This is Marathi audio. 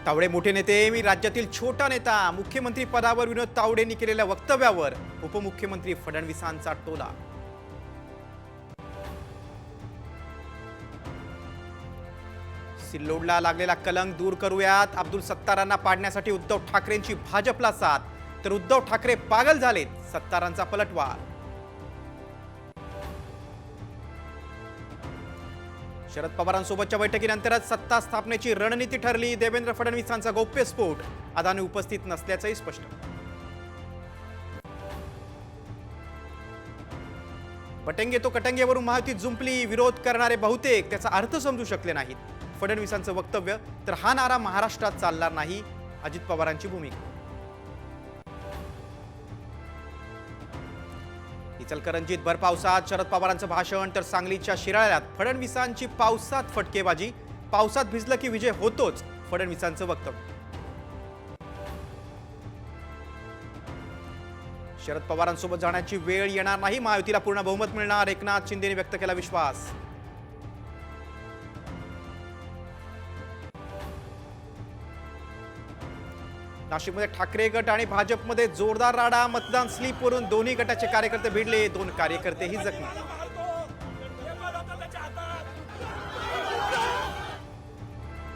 तावडे मोठे नेते, मी राज्यातील छोटा नेता. मुख्यमंत्री पदावर विनोद तावडेंनी केलेल्या वक्तव्यावर उपमुख्यमंत्री फडणवीसांचा टोला. सिल्लोडला लागलेला कलंक दूर करूयात. अब्दुल सत्तारांना पाडण्यासाठी उद्धव ठाकरेंची भाजपला साथ, तर उद्धव ठाकरे पागल झालेत. सत्तारांचा पलटवार. शरद पवारांसोबतच्या बैठकीनंतरच सत्ता स्थापनेची रणनीती ठरली. देवेंद्र फडणवीसांचा गौप्यस्फोट. अदानी उपस्थित नसल्याचंही स्पष्ट. पटंगे तो कटंगेवरून महायुतीत जुंपली. विरोध करणारे बहुतेक त्याचा अर्थ समजू शकले नाहीत. फडणवीसांचं वक्तव्य, तर हा नारा महाराष्ट्रात चालणार नाही. अजित पवारांची भूमिका. इचलकरंजीत भर पावसात शरद पवारांचं भाषण, तर सांगलीच्या शिराळ्यात फडणवीसांची पावसात फटकेबाजी. पावसात भिजलं की विजय होतोच, फडणवीसांचं वक्तव्य. शरद पवारांसोबत जाण्याची वेळ येणार नाही. महायुतीला पूर्ण बहुमत मिळणार. एकनाथ शिंदेने व्यक्त केला विश्वास. नाशिकमध्ये ठाकरे गट आणि भाजपमध्ये जोरदार राडा. मतदान स्लिपवरून दोन्ही गटाचे कार्यकर्ते भिडले. 2 कार्यकर्तेही जखमी.